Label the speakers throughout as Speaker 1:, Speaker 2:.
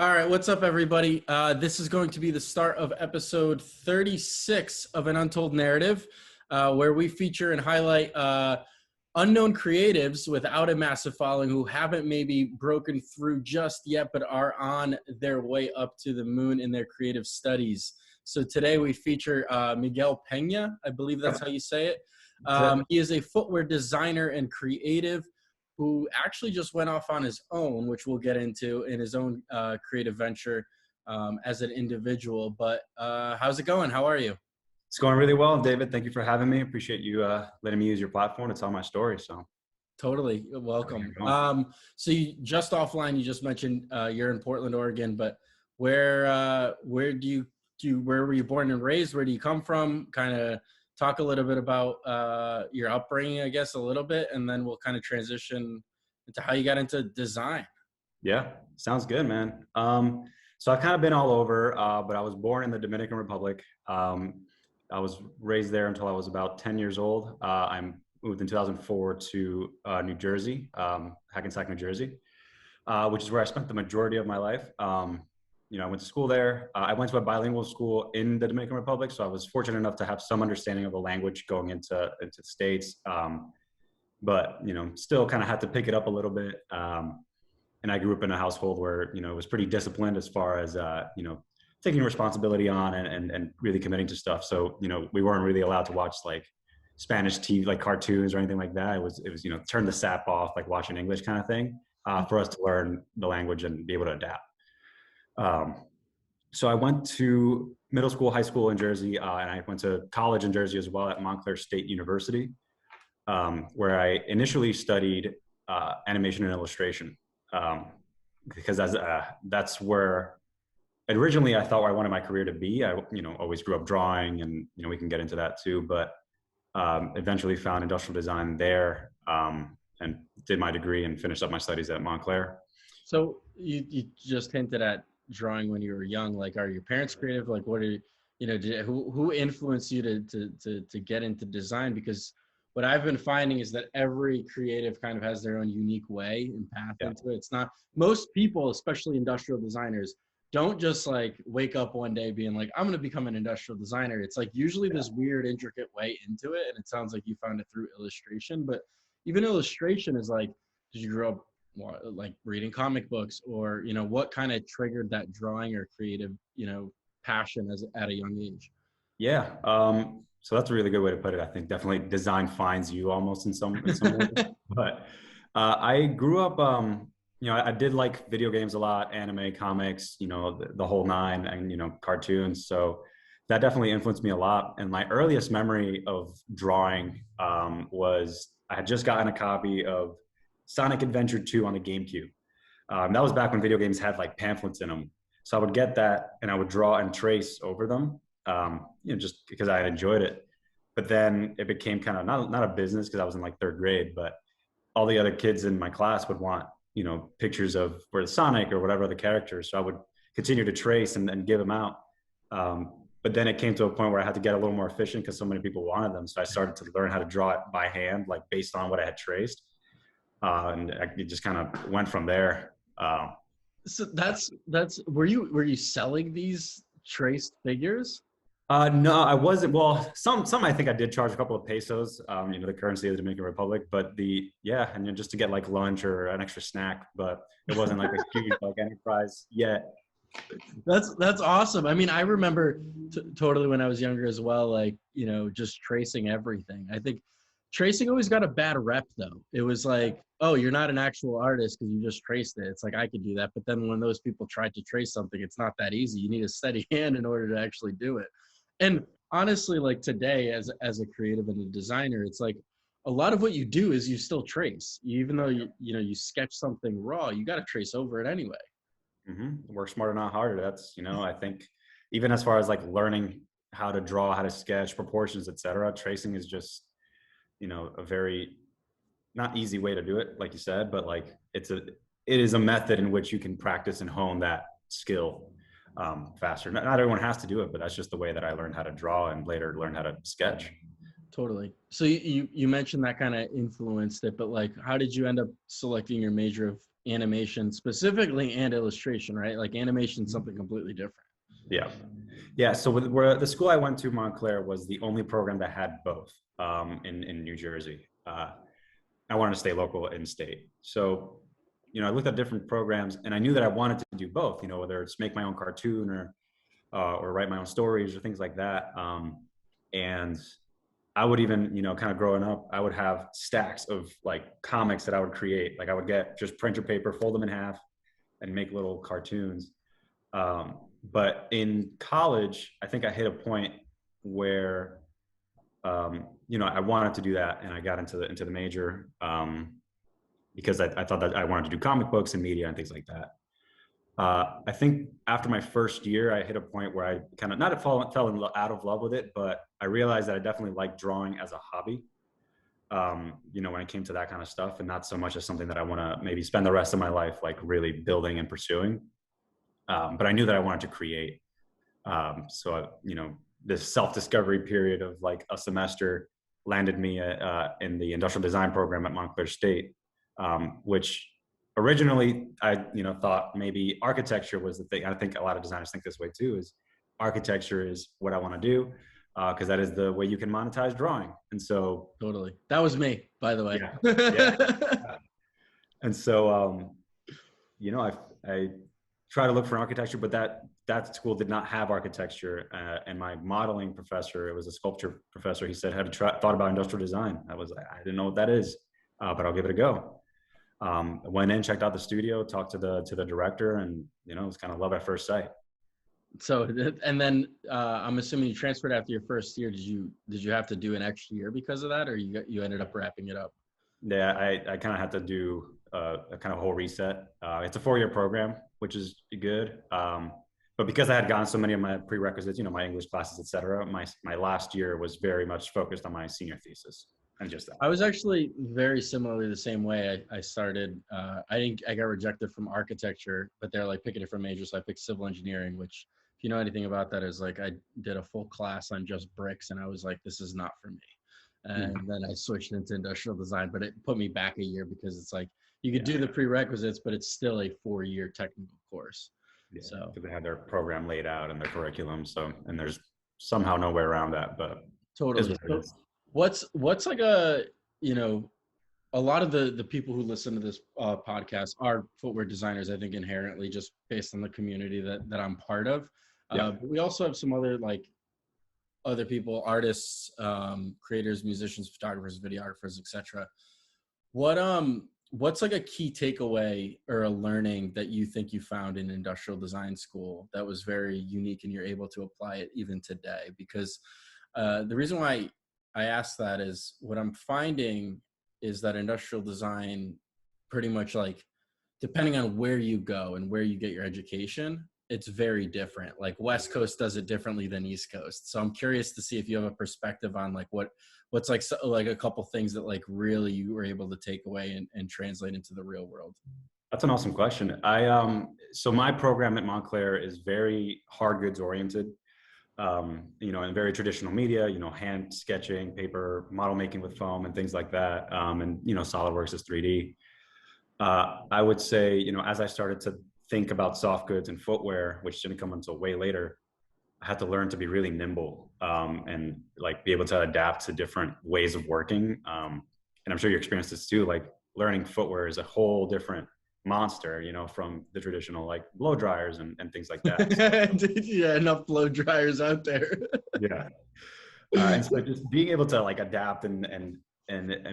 Speaker 1: All right, what's up, everybody? This is going to be the start of episode 36 of an Untold narrative, where we feature and highlight unknown creatives without a massive following who haven't maybe broken through just yet, but are on their way up to the moon in their creative studies. So today we feature Miguel Pena, I believe that's how you say it. He is a footwear designer and creative who actually just went off on his own, which we'll get into in his own creative venture as an individual. But how's it going? How are you?
Speaker 2: It's going really well, David. Thank you for having me. Appreciate you letting me use your platform to tell my story. So
Speaker 1: totally welcome. So you just offline, you just mentioned you're in Portland, Oregon, but where were you born and raised? Where do you come from? Kind of talk a little bit about your upbringing, I guess, a little bit, and then we'll kind of transition into how you got into design.
Speaker 2: Yeah, sounds good, man. So I've kind of been all over, but I was born in the Dominican Republic. I was raised there until I was about 10 years old. I moved in 2004 to New Jersey, Hackensack, New Jersey, which is where I spent the majority of my life. I went to school there. I went to a bilingual school in the Dominican Republic, so I was fortunate enough to have some understanding of the language going into the States. But still kind of had to pick it up a little bit. And I grew up in a household where it was pretty disciplined as far as taking responsibility on and really committing to stuff. So we weren't really allowed to watch like Spanish TV, like cartoons or anything like that. It was turn the sap off, like watching English kind of thing, for us to learn the language and be able to adapt. So I went to middle school, high school in Jersey, and I went to college in Jersey as well at Montclair State University, where I initially studied animation and illustration, because that's where originally I thought I wanted my career to be. I always grew up drawing, and we can get into that too, but eventually found industrial design there, and did my degree and finished up my studies at Montclair.
Speaker 1: So you just hinted at drawing when you were young. Like, are your parents creative? Like, what are who influenced you to get into design? Because what I've been finding is that every creative kind of has their own unique way and path into it. It's not, most people, especially industrial designers, don't just like wake up one day being like, I'm going to become an industrial designer. It's like usually this weird, intricate way into it. And it sounds like you found it through illustration, but even illustration is like, did you grow up like reading comic books, or what kind of triggered that drawing or creative passion at a young age?
Speaker 2: So that's a really good way to put it. I think definitely design finds you almost in some way. But I grew up I did like video games a lot, anime, comics, the whole nine, and cartoons. So that definitely influenced me a lot. And my earliest memory of drawing was I had just gotten a copy of Sonic Adventure 2 on the GameCube. That was back when video games had like pamphlets in them. So I would get that and I would draw and trace over them, just because I had enjoyed it. But then it became kind of not a business, because I was in like third grade, but all the other kids in my class would want, pictures of where Sonic or whatever the characters. So I would continue to trace and give them out. But then it came to a point where I had to get a little more efficient because so many people wanted them. So I started to learn how to draw it by hand, like based on what I had traced. And it just kind of went from there.
Speaker 1: So that's were you selling these traced figures?
Speaker 2: No, I wasn't. Well, some I think I did charge a couple of pesos, the currency of the Dominican Republic, but and just to get like lunch or an extra snack, but it wasn't like a huge like enterprise yet.
Speaker 1: That's awesome. I mean, I remember totally when I was younger as well, like, just tracing everything. I think tracing always got a bad rep though. It was like, oh, you're not an actual artist because you just traced it. It's like, I could do that. But then when those people tried to trace something, it's not that easy. You need a steady hand in order to actually do it. And honestly, like today as a creative and a designer, it's like a lot of what you do is you still trace. Even though you sketch something raw, you got to trace over it anyway.
Speaker 2: Work smarter, not harder. That's, I think even as far as like learning how to draw, how to sketch, proportions, etc., tracing is just, a very not easy way to do it, like you said, but like it is a method in which you can practice and hone that skill faster. Not everyone has to do it, but that's just the way that I learned how to draw and later learned how to sketch.
Speaker 1: Totally. So you mentioned that kind of influenced it, but like, how did you end up selecting your major of animation specifically and illustration, right? Like animation is something completely different.
Speaker 2: Yeah. Yeah. So where the school I went to, Montclair, was the only program that had both in New Jersey. I wanted to stay local in state. So, I looked at different programs and I knew that I wanted to do both, whether it's make my own cartoon or write my own stories or things like that. And I would even, kind of growing up, I would have stacks of like comics that I would create. Like I would get just printer paper, fold them in half and make little cartoons. But in college, I think I hit a point where, I wanted to do that, and I got into the major because I thought that I wanted to do comic books and media and things like that. I think after my first year, I hit a point where I kind of not fell out of love with it, but I realized that I definitely like drawing as a hobby. When it came to that kind of stuff, and not so much as something that I want to maybe spend the rest of my life like really building and pursuing. But I knew that I wanted to create. This self-discovery period of like a semester landed me in the industrial design program at Montclair State, which originally I thought maybe architecture was the thing. I think a lot of designers think this way too, is architecture is what I want to do because that is the way you can monetize drawing. And so
Speaker 1: totally, that was me, by the way.
Speaker 2: Yeah. And so I try to look for architecture, but that school did not have architecture. And my modeling professor, it was a sculpture professor, he said, thought about industrial design. I didn't know what that is, but I'll give it a go. I went in, checked out the studio, talked to the director, and it was kind of love at first sight.
Speaker 1: So, and then I'm assuming you transferred after your first year. Did you have to do an extra year because of that, or you ended up wrapping it up?
Speaker 2: Yeah, I kind of had to do a kind of whole reset. It's a 4-year program, which is good. But because I had gotten so many of my prerequisites, my English classes, et cetera, my last year was very much focused on my senior thesis and just that.
Speaker 1: I was actually very similarly the same way. I started, I got rejected from architecture, but they're like, pick a different major. So I picked civil engineering, which if you know anything about that is like, I did a full class on just bricks and I was like, this is not for me. And then I switched into industrial design, but it put me back a year because it's like, you could do the prerequisites, but it's still a 4-year technical course.
Speaker 2: Yeah,
Speaker 1: so
Speaker 2: they had their program laid out and their curriculum. So, and there's somehow no way around that, but
Speaker 1: totally. What's like a lot of the people who listen to this podcast are footwear designers, I think inherently, just based on the community that I'm part of. But we also have some other people, artists, creators, musicians, photographers, videographers, etc. What's like a key takeaway or a learning that you think you found in industrial design school that was very unique and you're able to apply it even today? Because the reason why I ask that is what I'm finding is that industrial design pretty much like, depending on where you go and where you get your education, it's very different. Like West Coast does it differently than East Coast. So I'm curious to see if you have a perspective on like what's like a couple things that like really you were able to take away and translate into the real world.
Speaker 2: That's an awesome question. So my program at Montclair is very hard goods oriented, and very traditional media, hand sketching, paper, model making with foam and things like that. And SolidWorks is 3D. I would say, as I started to think about soft goods and footwear, which didn't come until way later, I had to learn to be really nimble and like be able to adapt to different ways of working. And I'm sure you experienced this too. Like learning footwear is a whole different monster, from the traditional like blow dryers and things like that.
Speaker 1: Yeah, enough blow dryers out there.
Speaker 2: Yeah. And so just being able to like adapt and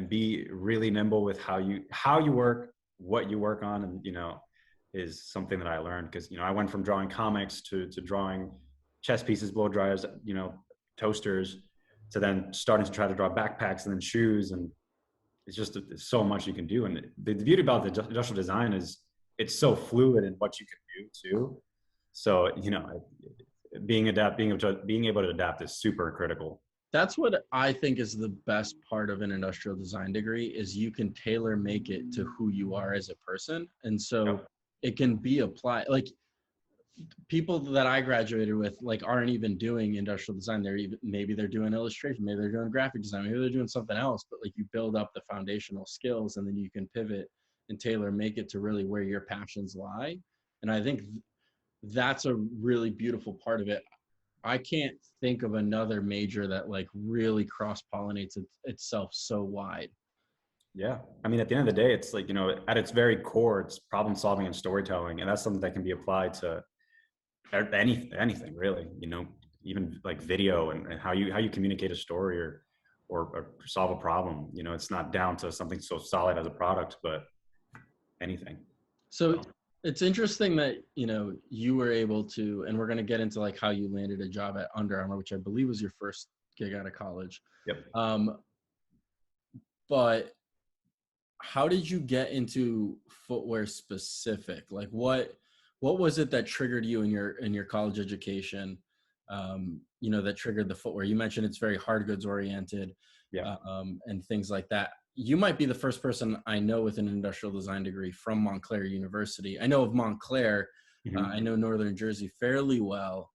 Speaker 2: be really nimble with how you work, what you work on, and is something that I learned because I went from drawing comics to drawing chess pieces, blow dryers, toasters, to then starting to try to draw backpacks and then shoes, and it's so much you can do. And the beauty about the industrial design is it's so fluid in what you can do too. So being able to adapt is super critical.
Speaker 1: That's what I think is the best part of an industrial design degree is you can tailor make it to who you are as a person. And so it can be applied. Like people that I graduated with, like aren't even doing industrial design. Maybe they're doing illustration, maybe they're doing graphic design, maybe they're doing something else, but like you build up the foundational skills and then you can pivot and tailor make it to really where your passions lie. And I think that's a really beautiful part of it. I can't think of another major that like really cross pollinates itself so wide.
Speaker 2: Yeah. I mean, at the end of the day, it's like, at its very core, it's problem solving and storytelling. And that's something that can be applied to anything really, even like video and how you communicate a story or solve a problem. It's not down to something so solid as a product, but anything.
Speaker 1: So it's interesting that, you were able to, and we're going to get into like how you landed a job at Under Armour, which I believe was your first gig out of college.
Speaker 2: Yep.
Speaker 1: But how did you get into footwear specific? Like what was it that triggered you in your college education? That triggered the footwear. You mentioned it's very hard goods oriented,
Speaker 2: yeah,
Speaker 1: and things like that. You might be the first person I know with an industrial design degree from Montclair University. I know of Montclair.
Speaker 2: Mm-hmm.
Speaker 1: I know Northern Jersey fairly well,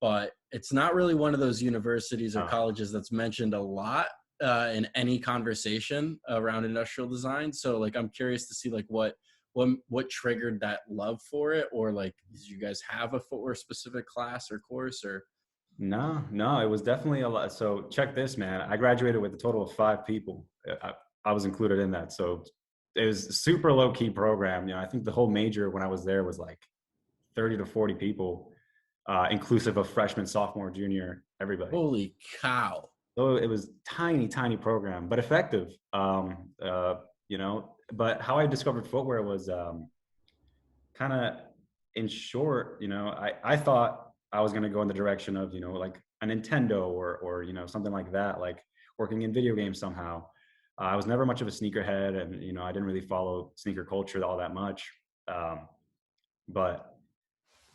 Speaker 1: but it's not really one of those universities or colleges that's mentioned a lot in any conversation around industrial design. So like, I'm curious to see like what triggered that love for it, or like, did you guys have a footwear specific class or course or?
Speaker 2: No, it was definitely a lot. So check this, man. I graduated with a total of 5 people. I was included in that. So it was a super low key program. I think the whole major when I was there was like 30 to 40 people, inclusive of freshman, sophomore, junior, everybody.
Speaker 1: Holy cow.
Speaker 2: So it was tiny program, but effective. But how I discovered footwear was kind of in short, I thought I was going to go in the direction of, like a Nintendo or something like that, like working in video games somehow. I was never much of a sneakerhead, and, I didn't really follow sneaker culture all that much. But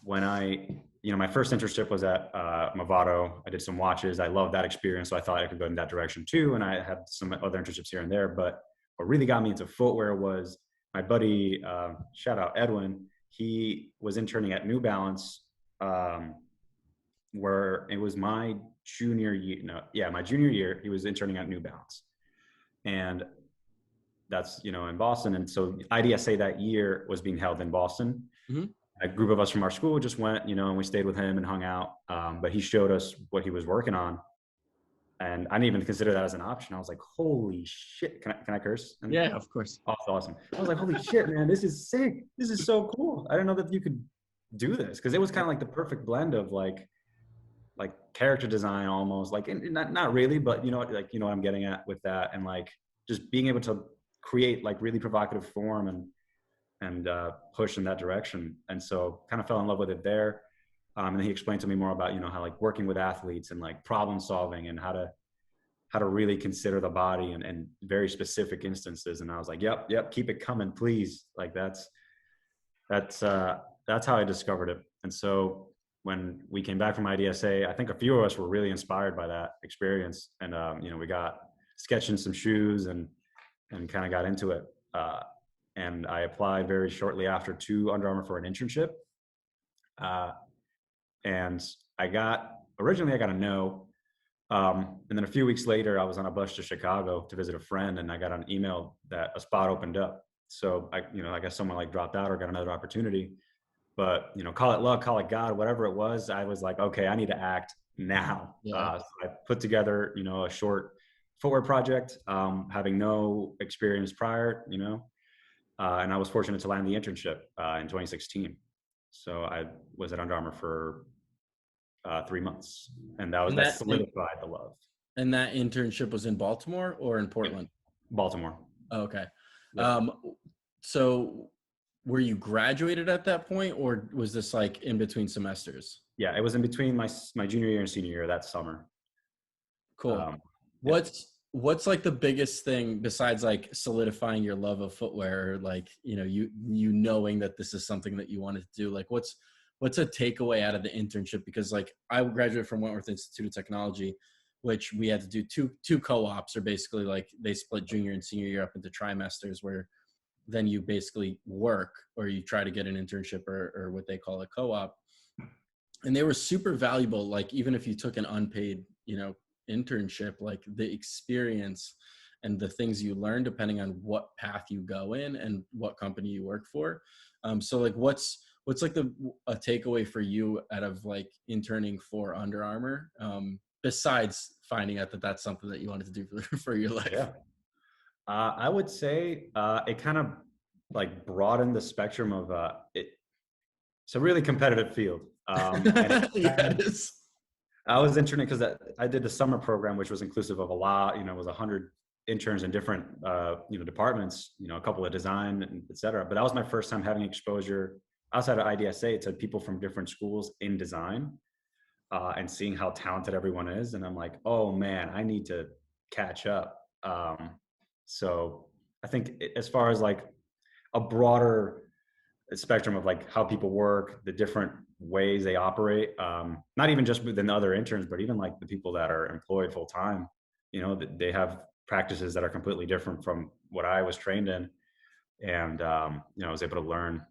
Speaker 2: when my first internship was at Movado. I did some watches. I loved that experience. So I thought I could go in that direction too. And I had some other internships here and there. But what really got me into footwear was my buddy, shout out Edwin. He was interning at New Balance, where it was my junior year. My junior year, he was interning at New Balance. And that's, in Boston. And so IDSA that year was being held in Boston. Mm-hmm. A group of us from our school just went, and we stayed with him and hung out. But he showed us what he was working on. And I didn't even consider that as an option. I was like, holy shit. Can I curse? And
Speaker 1: yeah, of course.
Speaker 2: Oh, that's awesome. I was like, holy shit, man, this is sick. This is so cool. I didn't know that you could do this. Cause it was kind of like the perfect blend of like character design almost, like, not really, but what I'm getting at with that. And like, just being able to create like really provocative form and push in that direction. And so kind of fell in love with it there. And then he explained to me more about, how like working with athletes and like problem solving and how to really consider the body and very specific instances. And I was like, yep, keep it coming, please. Like that's how I discovered it. And so when we came back from IDSA, I think a few of us were really inspired by that experience. And, we got sketching some shoes and kind of got into it. And I applied very shortly after to Under Armour for an internship. And originally I got a no. And then a few weeks later, I was on a bus to Chicago to visit a friend, and I got an email that a spot opened up. So I guess someone like dropped out or got another opportunity, but call it luck, call it God, whatever it was. I was like, okay, I need to act now. Yeah. So I put together, a short footwear project, having no experience prior, and I was fortunate to land the internship in 2016. So I was at Under Armour for 3 months, and that solidified the love.
Speaker 1: And that internship was in Baltimore or in Portland?
Speaker 2: Baltimore.
Speaker 1: Oh, okay. Yeah. So were you graduated at that point, or was this like in between semesters?
Speaker 2: Yeah, it was in between my junior year and senior year that summer.
Speaker 1: Cool. What's like the biggest thing besides like solidifying your love of footwear, or like, you knowing that this is something that you wanted to do? Like what's a takeaway out of the internship? Because like I graduated from Wentworth Institute of Technology, which we had to do two co-ops, or basically like they split junior and senior year up into trimesters, where then you basically work or you try to get an internship or what they call a co-op. And they were super valuable. Like even if you took an unpaid, internship, like the experience and the things you learn depending on what path you go in and what company you work for. So like what's like a takeaway for you out of like interning for Under Armour, besides finding out that that's something that you wanted to do for your life?
Speaker 2: Yeah. I would say it kind of like broadened the spectrum of it. It's a really competitive field. And it
Speaker 1: Yeah,
Speaker 2: kind
Speaker 1: it
Speaker 2: of,
Speaker 1: is.
Speaker 2: I was interning because I did the summer program, which was inclusive of a lot, it was 100 interns in different, departments, a couple of design, and et cetera. But that was my first time having exposure outside of IDSA to people from different schools in design, and seeing how talented everyone is. And I'm like, oh man, I need to catch up. So I think as far as like a broader spectrum of like how people work, the different ways they operate, not even just within the other interns, but even like the people that are employed full time, they have practices that are completely different from what I was trained in. And, I was able to learn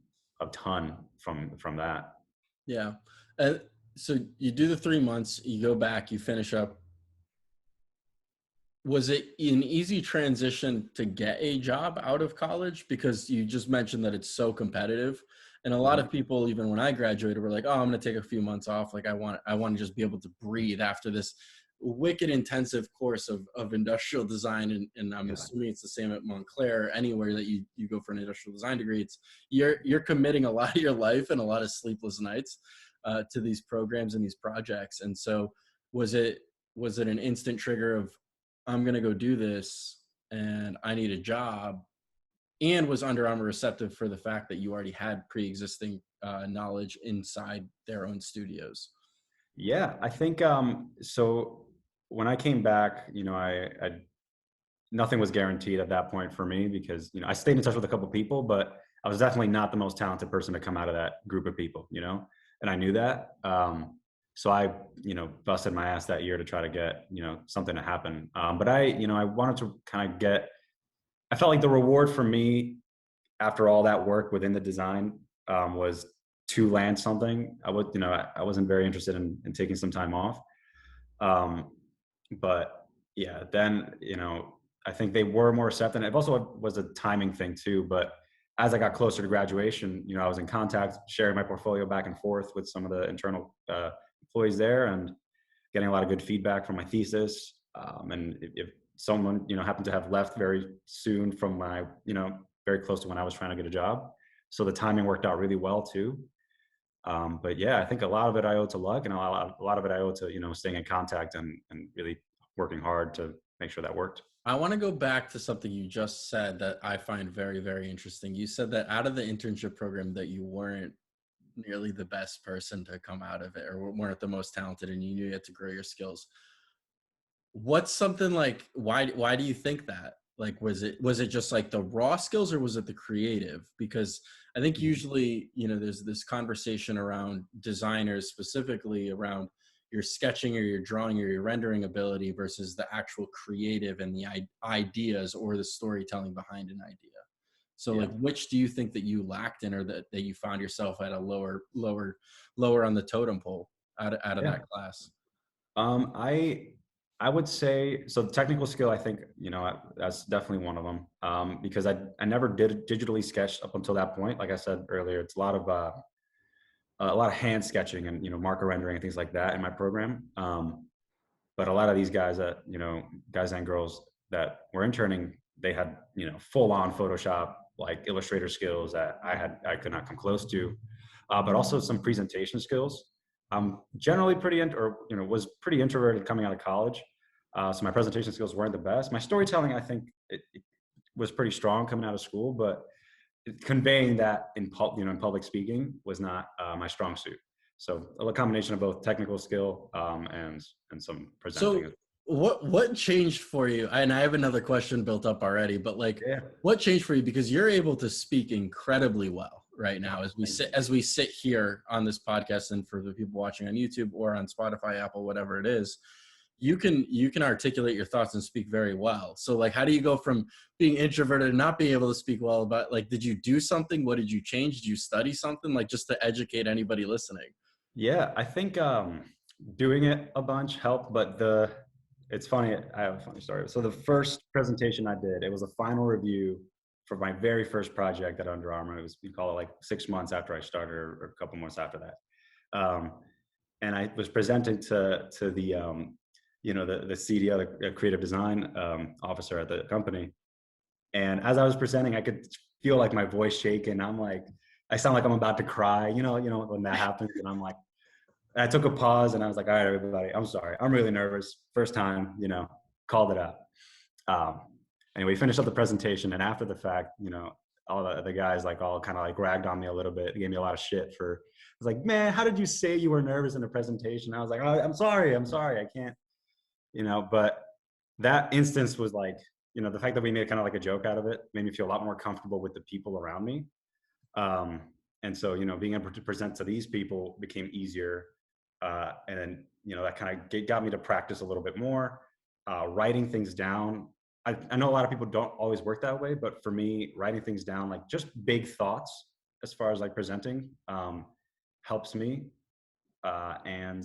Speaker 2: a ton from that.
Speaker 1: Yeah. And so you do the 3 months, you go back, you finish up. Was it an easy transition to get a job out of college? Because you just mentioned that it's so competitive. And a lot
Speaker 2: Mhm.
Speaker 1: of people, even when I graduated, were like, oh, I'm going to take a few months off. Like I want to just be able to breathe after this wicked intensive course of industrial design. And I'm
Speaker 2: Yeah.
Speaker 1: assuming it's the same at Montclair. Anywhere that you go for an industrial design degree, it's you're committing a lot of your life and a lot of sleepless nights to these programs and these projects. And so was it an instant trigger of, I'm going to go do this and I need a job? And was Under Armour receptive for the fact that you already had pre-existing knowledge inside their own studios?
Speaker 2: Yeah, I think so when I came back, I nothing was guaranteed at that point for me because, I stayed in touch with a couple people, but I was definitely not the most talented person to come out of that group of people, and I knew that. So I, busted my ass that year to try to get, something to happen. But I wanted to kind of I felt like the reward for me after all that work within the design, was to land something. I wasn't very interested in taking some time off. Um, but yeah, then, I think they were more receptive. It also was a timing thing too. But as I got closer to graduation, I was in contact, sharing my portfolio back and forth with some of the internal employees there, and getting a lot of good feedback from my thesis. And if someone, happened to have left very soon from my, very close to when I was trying to get a job. So the timing worked out really well too. But yeah, I think a lot of it I owe to luck, and a lot of it I owe to, staying in contact and really working hard to make sure that worked.
Speaker 1: I want to go back to something you just said that I find very, very interesting. You said that out of the internship program that you weren't nearly the best person to come out of it, or weren't the most talented, and you knew you had to grow your skills. What's something like, why do you think that? Like, was it just like the raw skills, or was it the creative? Because I think
Speaker 2: Mhm.
Speaker 1: usually, there's this conversation around designers, specifically around your sketching or your drawing or your rendering ability versus the actual creative and the ideas or the storytelling behind an idea. So
Speaker 2: Yeah.
Speaker 1: like, which do you think that you lacked in, or that you found yourself at a lower on the totem pole out of
Speaker 2: Yeah.
Speaker 1: that class?
Speaker 2: I would say so. The technical skill, I think, that's definitely one of them. Because I never did digitally sketch up until that point. Like I said earlier, it's a lot of hand sketching and, marker rendering and things like that in my program. But a lot of these guys guys and girls that were interning, they had, full on Photoshop, like Illustrator skills that I could not come close to, but also some presentation skills. I'm generally was pretty introverted coming out of college. So my presentation skills weren't the best. My storytelling, I think it was pretty strong coming out of school, but conveying that in public speaking was not my strong suit. So a combination of both technical skill, and some presenting.
Speaker 1: So what changed for you? And I have another question built up already, but like,
Speaker 2: Yeah.
Speaker 1: what changed for you? Because you're able to speak incredibly well right
Speaker 2: Oh,
Speaker 1: now as we
Speaker 2: thank
Speaker 1: sit
Speaker 2: you.
Speaker 1: here on this podcast, and for the people watching on YouTube or on Spotify, Apple, whatever it is, you can articulate your thoughts and speak very well. So like, how do you go from being introverted and not being able to speak well? About, like, did you do something? What did you change? Did you study something, like, just to educate anybody listening?
Speaker 2: Yeah, I think doing it a bunch helped, but it's funny. I have a funny story. So the first presentation I did, it was a final review for my very first project at Under Armour. It was, we call it like 6 months after I started, or a couple months after that. And I was presenting to the the CDO, the creative design officer at the company. And as I was presenting, I could feel like my voice shaking. I'm like, I sound like I'm about to cry. When that happens, and I'm like, I took a pause and I was like, all right, everybody, I'm sorry. I'm really nervous. First time, called it out. Um, anyway, we finished up the presentation, and after the fact, all the guys like all kind of like ragged on me a little bit. They gave me a lot of shit for. I was like, man, how did you say you were nervous in a presentation? I was like, oh, I'm sorry, I can't, But that instance was like, the fact that we made kind of like a joke out of it made me feel a lot more comfortable with the people around me. Um, and so, being able to present to these people became easier. And then, that kind of got me to practice a little bit more, writing things down. I know a lot of people don't always work that way, but for me, writing things down, like just big thoughts as far as like presenting, helps me. And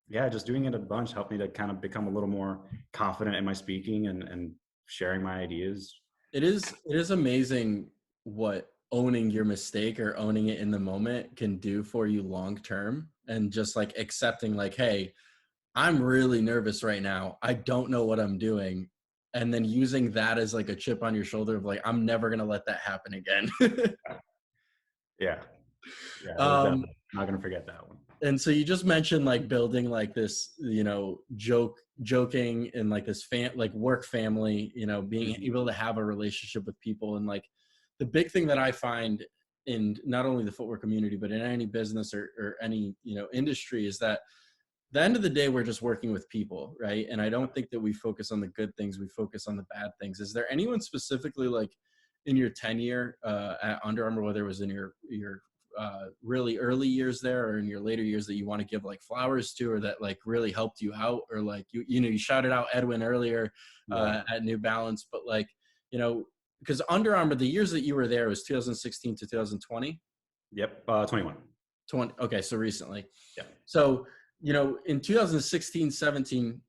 Speaker 2: yeah, just doing it a bunch helped me to kind of become a little more confident in my speaking and sharing my ideas.
Speaker 1: It is amazing what owning your mistake or owning it in the moment can do for you long term, and just like accepting like, hey, I'm really nervous right now, I don't know what I'm doing, and then using that as like a chip on your shoulder of like, I'm never going to let that happen again.
Speaker 2: Yeah. Yeah, it was
Speaker 1: um
Speaker 2: definitely not gonna forget that one.
Speaker 1: and so you just mentioned like building like this, joking and like this like work family, being
Speaker 2: Mhm.
Speaker 1: able to have a relationship with people. And like the big thing that I find in not only the footwear community, but in any business or any, industry, is that the end of the day, we're just working with people, right? And I don't think that we focus on the good things, we focus on the bad things. Is there anyone specifically like in your tenure at Under Armour, whether it was in your really early years there or in your later years, that you want to give like flowers to, or that like really helped you out? Or like you shouted out Edwin earlier
Speaker 2: Yeah.
Speaker 1: at New Balance, but like, because Under Armour, the years that you were there was 2016 to 2020.
Speaker 2: Yep. 21.
Speaker 1: 20, okay, so recently.
Speaker 2: Yeah.
Speaker 1: So in 2016, 17,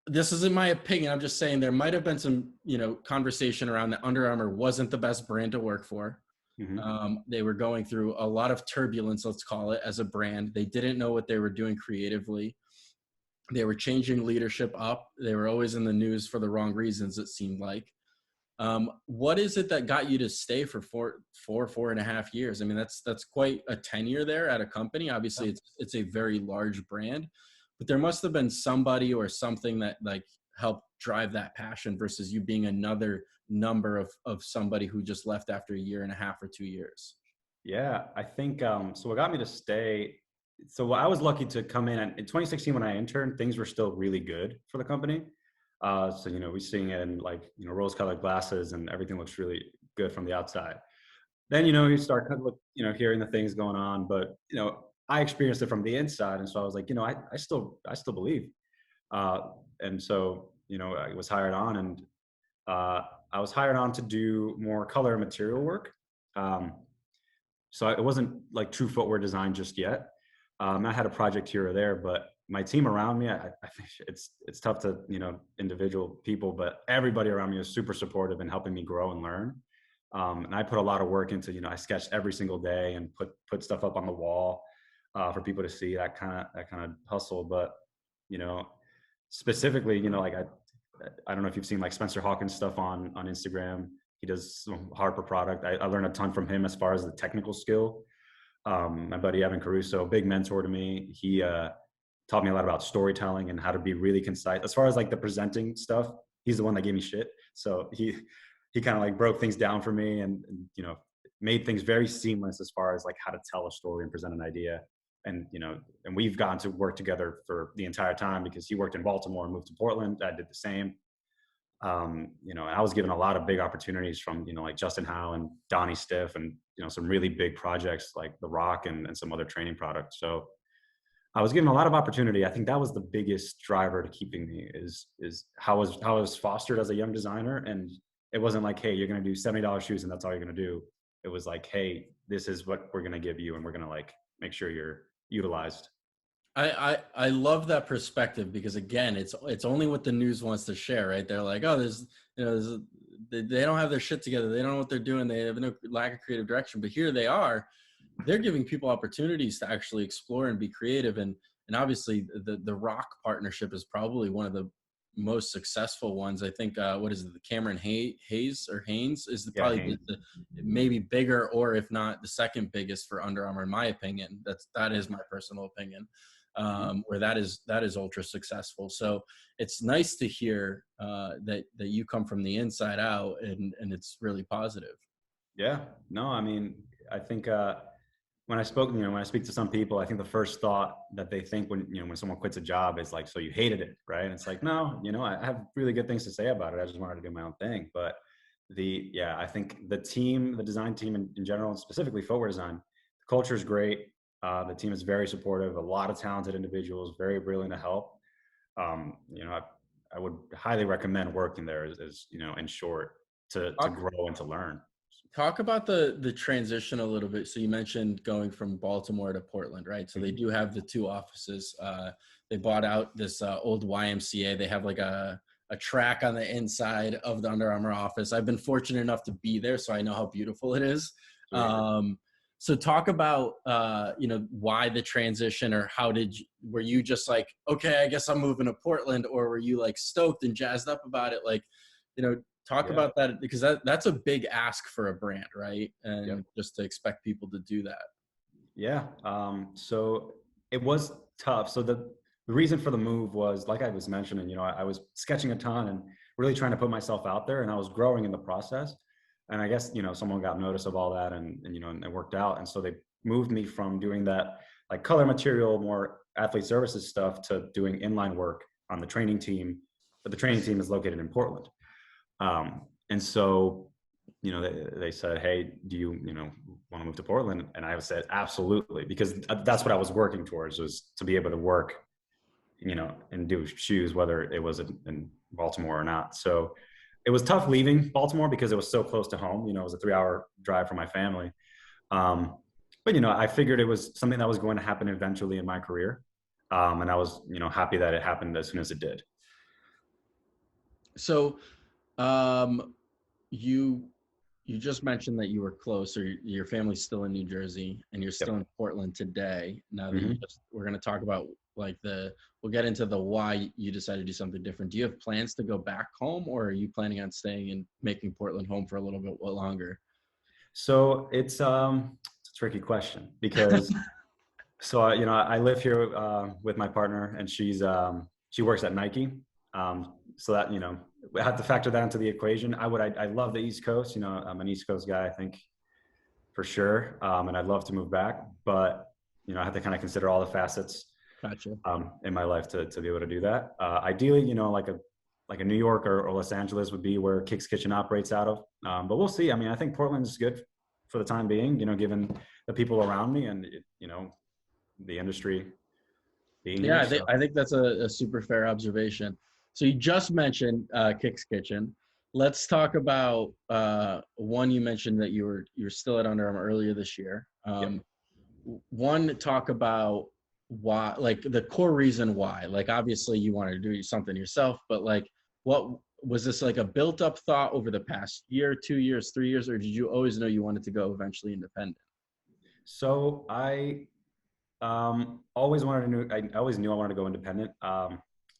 Speaker 1: this is in my opinion, I'm just saying there might have been some, conversation around that Under Armour wasn't the best brand to work for.
Speaker 2: Mm-hmm.
Speaker 1: They were going through a lot of turbulence, let's call it, as a brand. They didn't know what they were doing creatively. They were changing leadership up. They were always in the news for the wrong reasons, it seemed like. What is it that got you to stay for 4.5 years? I mean, that's quite a tenure there at a company. Obviously, it's a very large brand, but there must have been somebody or something that like helped drive that passion versus you being another number of somebody who just left after a year and a half or 2 years.
Speaker 2: Yeah, I think so. What got me to stay? So I was lucky to come in 2016 when I interned. Things were still really good for the company. So we're seeing it in like rose-colored glasses, and everything looks really good from the outside. Then you start kind of hearing the things going on, but I experienced it from the inside, and so I was like, I still believe. Uh, and so I was hired on, and I was hired on to do more color and material work. Um, so it wasn't like true footwear design just yet. I had a project here or there, but my team around me, I think it's tough to individual people, but everybody around me was super supportive and helping me grow and learn. And I put a lot of work into I sketched every single day and put stuff up on the wall for people to see, that kind of hustle. But you know, specifically, like I don't know if you've seen like Spencer Hawkins stuff on Instagram. He does some Harper product. I learned a ton from him as far as the technical skill. My buddy Evan Caruso, big mentor to me. He taught me a lot about storytelling and how to be really concise. As far as like the presenting stuff, he's the one that gave me shit. So he kind of like broke things down for me, and made things very seamless as far as like how to tell a story and present an idea. And and we've gotten to work together for the entire time because he worked in Baltimore and moved to Portland. I did the same. And I was given a lot of big opportunities from, like Justin Howe and Donnie Stiff, and, some really big projects like The Rock and some other training products. So I was given a lot of opportunity. I think that was the biggest driver to keeping me is how I was fostered as a young designer. And it wasn't like, hey, you're going to do $70 shoes and that's all you're going to do. It was like, hey, this is what we're going to give you, and we're going to like make sure you're utilized.
Speaker 1: I love that perspective because again, it's only what the news wants to share, right? They're like, oh, they don't have their shit together. They don't know what they're doing. They have no lack of creative direction. But here they are. They're giving people opportunities to actually explore and be creative. And obviously the Rock partnership is probably one of the most successful ones. I think, what is it? The Cameron Hayes or Haynes is
Speaker 2: Yeah,
Speaker 1: probably
Speaker 2: Hank.
Speaker 1: the maybe bigger, or if not the second biggest for Under Armour, in my opinion. That is my personal opinion, where that is ultra successful. So it's nice to hear that you come from the inside out, and it's really positive.
Speaker 2: Yeah, no, I mean, I think when when I speak to some people, I think the first thought that they think when someone quits a job is like, so you hated it, right? And it's like, no, I have really good things to say about it. I just wanted to do my own thing. But I think the design team in general, and specifically footwear design, the culture is great. The team is very supportive, a lot of talented individuals, very willing to help. I would highly recommend working there as in short, to
Speaker 1: Talk,
Speaker 2: grow and to learn.
Speaker 1: talk about the transition a little bit. So you mentioned going from Baltimore to Portland, right? So they do have the two offices. They bought out this old YMCA. They have like a track on the inside of the Under Armour office. I've been fortunate enough to be there, so I know how beautiful it is.
Speaker 2: Sweet.
Speaker 1: So talk about why the transition, or were you just like, okay, I guess I'm moving to Portland, or were you like stoked and jazzed up about it? Like, talk
Speaker 2: Yeah.
Speaker 1: about that, because that's a big ask for a brand, right?
Speaker 2: Yep.
Speaker 1: And just to expect people to do that.
Speaker 2: Yeah. So it was tough. So the reason for the move was, like I was mentioning, I was sketching a ton and really trying to put myself out there, and I was growing in the process. And I guess, someone got notice of all that, and it worked out. And so they moved me from doing that like color material, more athlete services stuff, to doing inline work on the training team. But the training team is located in Portland. And so, they said, hey, do you, want to move to Portland? And I said, absolutely, because that's what I was working towards, was to be able to work, and do shoes, whether it was in Baltimore or not. So it was tough leaving Baltimore because it was so close to home. It was a 3-hour drive for my family. But, I figured it was something that was going to happen eventually in my career. And I was, happy that it happened as soon as it did.
Speaker 1: So you you just mentioned that you were close, or your family's still in New Jersey, and you're still
Speaker 2: Yep.
Speaker 1: in Portland today. Now that
Speaker 2: Mm-hmm.
Speaker 1: we're going to talk about like we'll get into the why you decided to do something different. Do you have plans to go back home, or are you planning on staying and making Portland home for a little bit longer?
Speaker 2: So it's a tricky question because I live here with my partner, and she works at Nike. So that I have to factor that into the equation. I love the East Coast. I'm an East Coast guy, I think, for sure, and I'd love to move back, but I have to kind of consider all the facets
Speaker 1: Gotcha.
Speaker 2: in my life to be able to do that. Ideally, like a New York or Los Angeles would be where KicksKitchen operates out of. But we'll see. I mean, I think Portland is good for the time being, given the people around me and, the industry being
Speaker 1: Yeah,
Speaker 2: here. So,
Speaker 1: I think that's a super fair observation. So you just mentioned KicksKitchen. Let's talk about one. You mentioned that you were still at Under Armour earlier this year.
Speaker 2: yep.
Speaker 1: One, talk about why, like the core reason why. Like obviously you wanted to do something yourself, but like what was this, like a built up thought over the past year, 2 years, 3 years, or did you always know you wanted to go eventually independent?
Speaker 2: So I always wanted to know, I always knew I wanted to go independent.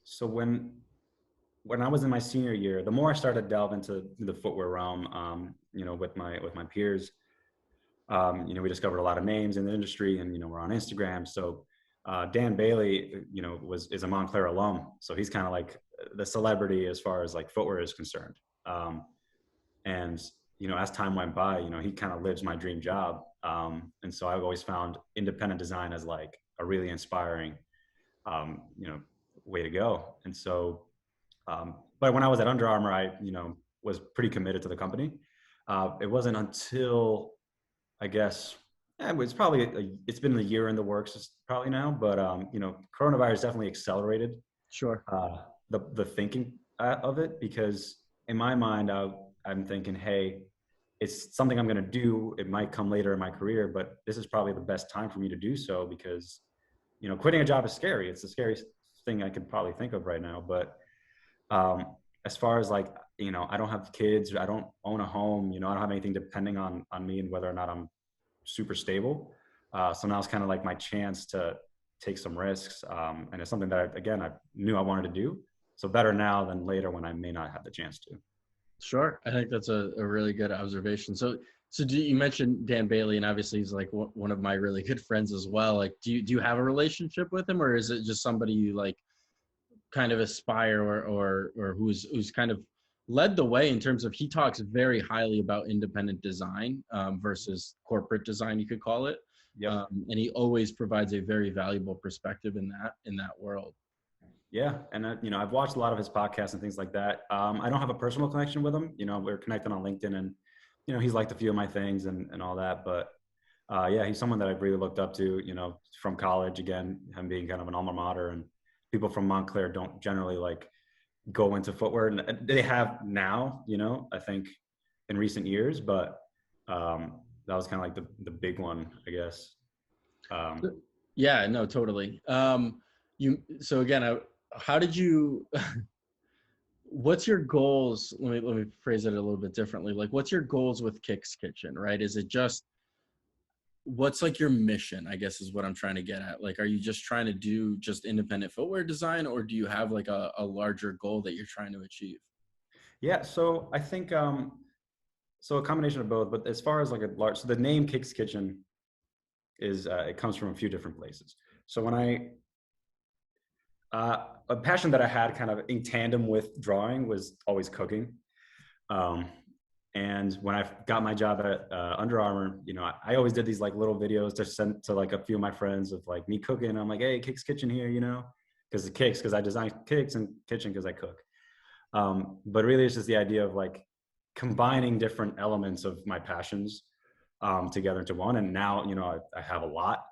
Speaker 2: So when I was in my senior year, the more I started to delve into the footwear realm, with my peers, we discovered a lot of names in the industry, and we're on Instagram. So Dan Bailey, is a Montclair alum, so he's kind of like the celebrity as far as like footwear is concerned. And as time went by, he kind of lives my dream job. And so I've always found independent design as like a really inspiring, um, you know, way to go. And so, but when I was at Under Armour, I, was pretty committed to the company. It wasn't until, I guess, it's been a year in the works probably now, but, coronavirus definitely accelerated
Speaker 1: Sure.
Speaker 2: the thinking of it, because in my mind, I'm thinking, hey, it's something I'm going to do. It might come later in my career, but this is probably the best time for me to do so, because, quitting a job is scary. It's the scariest thing I could probably think of right now. But as far as like, I don't have kids, I don't own a home, I don't have anything depending on me and whether or not I'm super stable. So now it's kind of like my chance to take some risks. And it's something that I knew I wanted to do. So better now than later when I may not have the chance to.
Speaker 1: Sure. I think that's a really good observation. So you mentioned Dan Bailey, and obviously he's like one of my really good friends as well. Like, do you have a relationship with him, or is it just somebody you like kind of aspire or who's kind of led the way in terms of, he talks very highly about independent design versus corporate design, you could call it.
Speaker 2: Yep.
Speaker 1: And he always provides a very valuable perspective in that world.
Speaker 2: Yeah. And, I've watched a lot of his podcasts and things like that. I don't have a personal connection with him. We're connected on LinkedIn and, he's liked a few of my things and all that. But yeah, he's someone that I've really looked up to, from college, again, him being kind of an alma mater, and people from Montclair don't generally like go into footwear. And they have now, I think in recent years, but that was kind of like the big one, I guess.
Speaker 1: Yeah, no, totally. So again, how did you, what's your goals? Let me phrase it a little bit differently. Like, what's your goals with KicksKitchen, right? Is it just, what's like your mission, I guess, is what I'm trying to get at. Like, are you just trying to do just independent footwear design, or do you have like a larger goal that you're trying to achieve?
Speaker 2: Yeah. So I think, so a combination of both, but as far as like so the name KicksKitchen is, it comes from a few different places. So when a passion that I had kind of in tandem with drawing was always cooking. And when I got my job at Under Armour, I always did these like little videos to send to like a few of my friends of like me cooking. I'm like, hey, KicksKitchen here, because I design kicks, and kitchen because I cook. But really it's just the idea of like combining different elements of my passions together into one. And now, I have a lot.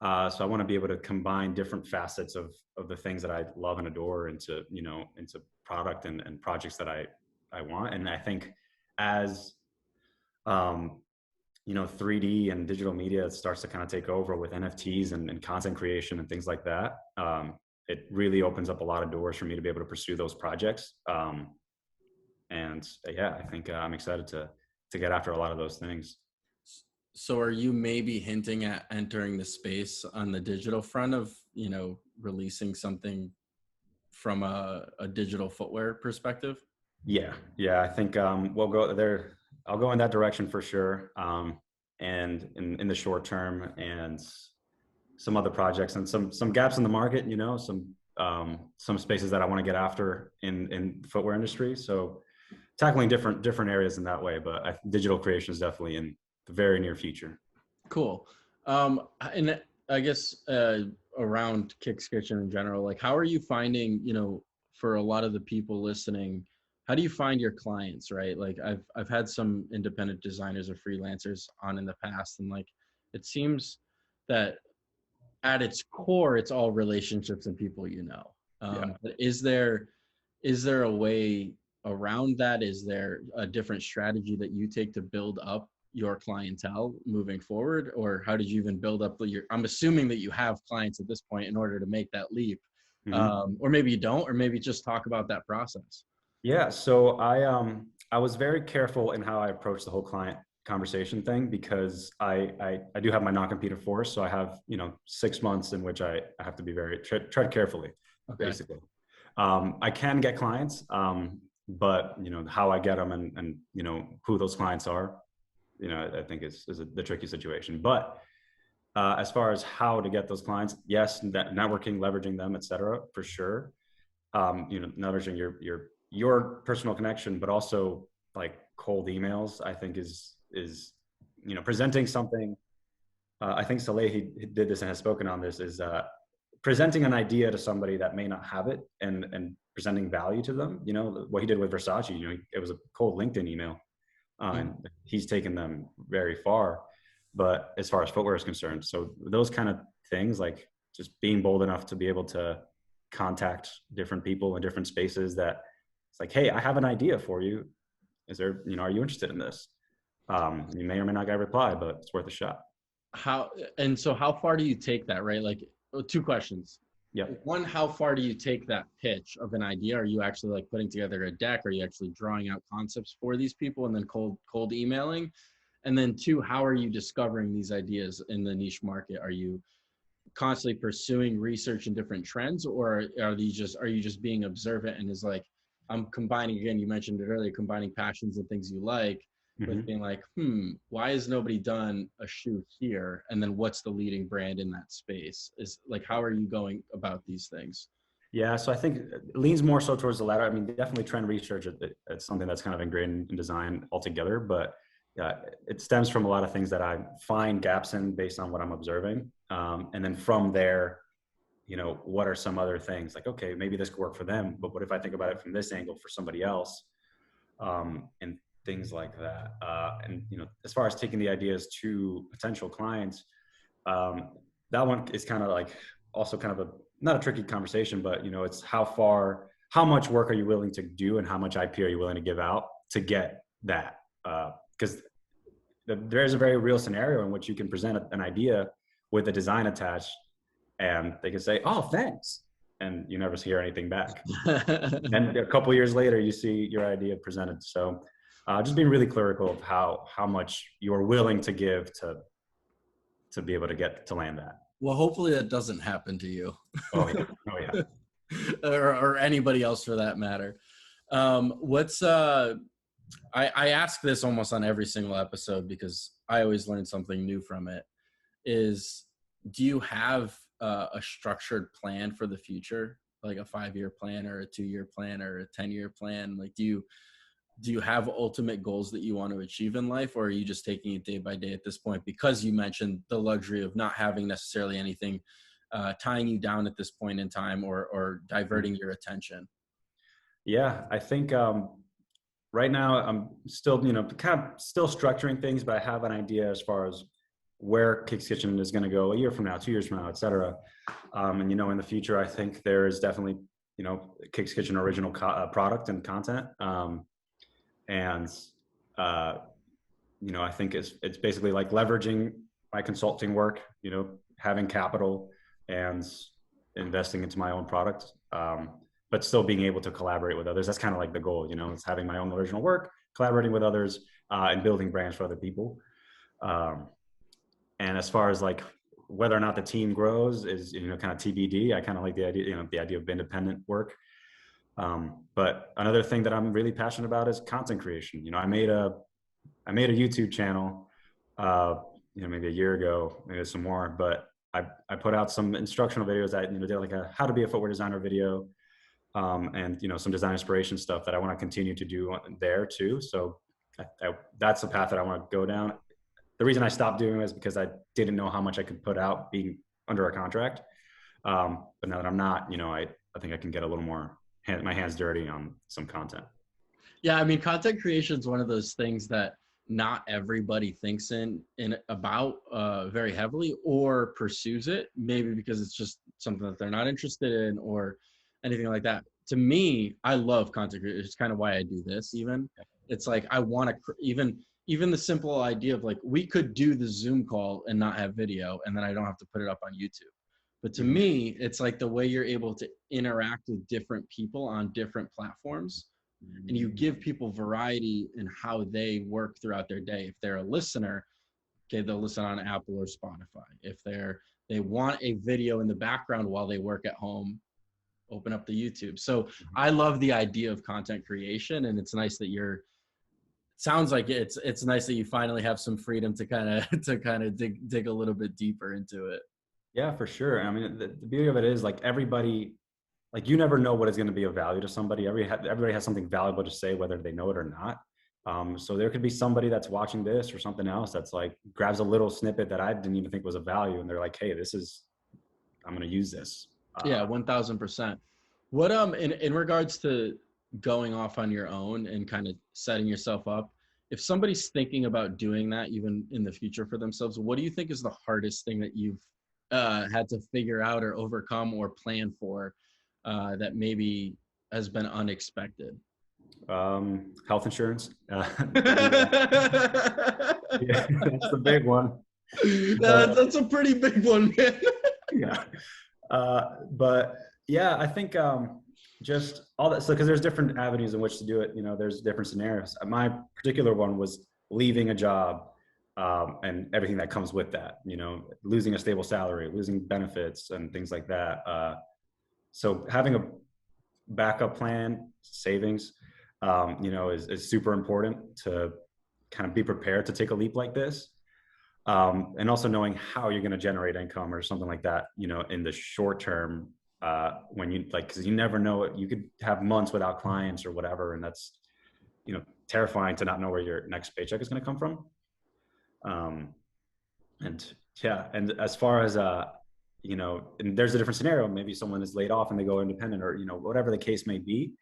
Speaker 2: So I want to be able to combine different facets of the things that I love and adore into product and projects that I want. And I think as 3D and digital media starts to kind of take over with NFTs and content creation and things like that, it really opens up a lot of doors for me to be able to pursue those projects. And yeah, I think I'm excited to get after a lot of those things.
Speaker 1: So are you maybe hinting at entering the space on the digital front of, releasing something from a digital footwear perspective?
Speaker 2: Yeah. I think we'll go there. I'll go in that direction for sure. And in the short term, and some other projects and some gaps in the market, some spaces that I want to get after in the footwear industry. So tackling different areas in that way, but digital creation is definitely in the very near future.
Speaker 1: Cool. And I guess around KicksKitchen in general, like, how are you finding, for a lot of the people listening, how do you find your clients, right? Like, I've had some independent designers or freelancers on in the past, and like, it seems that at its core, it's all relationships and people,
Speaker 2: Yeah.
Speaker 1: But is there a way around that? Is there a different strategy that you take to build up your clientele moving forward? Or how did you even build up I'm assuming that you have clients at this point in order to make that leap.
Speaker 2: Mm-hmm.
Speaker 1: Or maybe you don't, or maybe just talk about that process.
Speaker 2: Yeah. So I was very careful in how I approached the whole client conversation thing, because I do have my non-compete of force. So I have, 6 months in which I have to be very tread carefully,
Speaker 1: Okay.
Speaker 2: basically. I can get clients, but how I get them and who those clients are, I think is the tricky situation. But as far as how to get those clients, yes, that networking, leveraging them, et cetera, for sure. Leveraging your personal connection, but also like cold emails, I think is presenting something. I think Saleh, he did this and has spoken on this, is presenting an idea to somebody that may not have it, and presenting value to them. What he did with Versace, it was a cold LinkedIn email, and he's taken them very far. But as far as footwear is concerned, so those kind of things, like just being bold enough to be able to contact different people in different spaces, that it's like, hey, I have an idea for you. Is there, are you interested in this? You may or may not get a reply, but it's worth a shot.
Speaker 1: So how far do you take that, right? Like, two questions.
Speaker 2: Yep.
Speaker 1: One, how far do you take that pitch of an idea? Are you actually like putting together a deck? Are you actually drawing out concepts for these people and then cold emailing? And then two, how are you discovering these ideas in the niche market? Are you constantly pursuing research and different trends, or are you just being observant and is like, I'm combining, again, you mentioned it earlier, combining passions and things you like with being like, why has nobody done a shoe here? And then what's the leading brand in that space? Is like, how are you going about these things?
Speaker 2: Yeah, so I think it leans more so towards the latter. I mean, definitely trend research, it's something that's kind of ingrained in design altogether, but it stems from a lot of things that I find gaps in based on what I'm observing. And then from there, what are some other things like, okay, maybe this could work for them, but what if I think about it from this angle for somebody else? And things like that. And, as far as taking the ideas to potential clients, that one is kind of like also kind of not a tricky conversation, but it's how much work are you willing to do and how much IP are you willing to give out to get that? Because there's a very real scenario in which you can present an idea with a design attached and they can say, oh, thanks. And you never hear anything back. And a couple of years later, you see your idea presented. So just being really clerical of how much you're willing to give to be able to get to land that.
Speaker 1: Well, hopefully that doesn't happen to you.
Speaker 2: Oh yeah.
Speaker 1: or anybody else for that matter. I ask this almost on every single episode because I always learn something new from it, is do you have a structured plan for the future, like a 5-year plan or a 2-year plan or a 10-year plan? Like, do you have ultimate goals that you want to achieve in life, or are you just taking it day by day at this point? Because you mentioned the luxury of not having necessarily anything tying you down at this point in time or diverting your attention.
Speaker 2: Yeah, I think right now I'm still, kind of still structuring things, but I have an idea as far as where KicksKitchen is going to go a year from now, 2 years from now, et cetera. And, in the future, I think there is definitely, KicksKitchen original product and content. I think it's basically like leveraging my consulting work, having capital and investing into my own product, but still being able to collaborate with others. That's kind of like the goal, it's having my own original work, collaborating with others, and building brands for other people. And as far as like whether or not the team grows is, kind of TBD. I kind of like the idea of independent work. But another thing that I'm really passionate about is content creation. I made a YouTube channel, maybe a year ago, maybe some more, but I put out some instructional videos that, did like a how to be a footwear designer video, and, some design inspiration stuff that I want to continue to do there too. So that's the path that I want to go down. The reason I stopped doing it is because I didn't know how much I could put out being under a contract. But now that I'm not, I think I can get a little more my hands dirty on some content.
Speaker 1: Yeah, I mean, content creation is one of those things that not everybody thinks about very heavily or pursues it, maybe because it's just something that they're not interested in or anything like that. To me, I love content creation. It's kind of why I do this even. It's like I want to even the simple idea of like we could do the Zoom call and not have video and then I don't have to put it up on YouTube. But to me, it's like the way you're able to interact with different people on different platforms, and you give people variety in how they work throughout their day. If they're a listener, okay, they'll listen on Apple or Spotify. If they want a video in the background while they work at home, open up the YouTube. So I love the idea of content creation, and it's nice that sounds like it's nice that you finally have some freedom to kind of dig a little bit deeper into it.
Speaker 2: Yeah, for sure. I mean, the beauty of it is like everybody, like you never know what is going to be of value to somebody. Everybody has something valuable to say, whether they know it or not. So there could be somebody that's watching this or something else that's like grabs a little snippet that I didn't even think was of value, and they're like, "Hey, I'm going to use this."
Speaker 1: Yeah, 1000%. What in regards to going off on your own and kind of setting yourself up, if somebody's thinking about doing that even in the future for themselves, what do you think is the hardest thing that you've had to figure out or overcome or plan for that maybe has been unexpected?
Speaker 2: Health insurance. Yeah, that's a big one.
Speaker 1: That's a pretty big one, man.
Speaker 2: Yeah. But yeah, I think just all that. So, because there's different avenues in which to do it. You know, there's different scenarios. My particular one was leaving a job and everything that comes with that. You know, losing a stable salary, losing benefits, and things like that. So having a backup plan, savings, you know, is super important to kind of be prepared to take a leap like this. And also knowing how you're going to generate income or something like that, you know, in the short term, when you like, because you never know it, you could have months without clients or whatever, and that's, you know, terrifying to not know where your next paycheck is going to come from. Um, and yeah, and as far as you know, and there's a different scenario. Maybe someone is laid off and they go independent, or you know, whatever the case may be.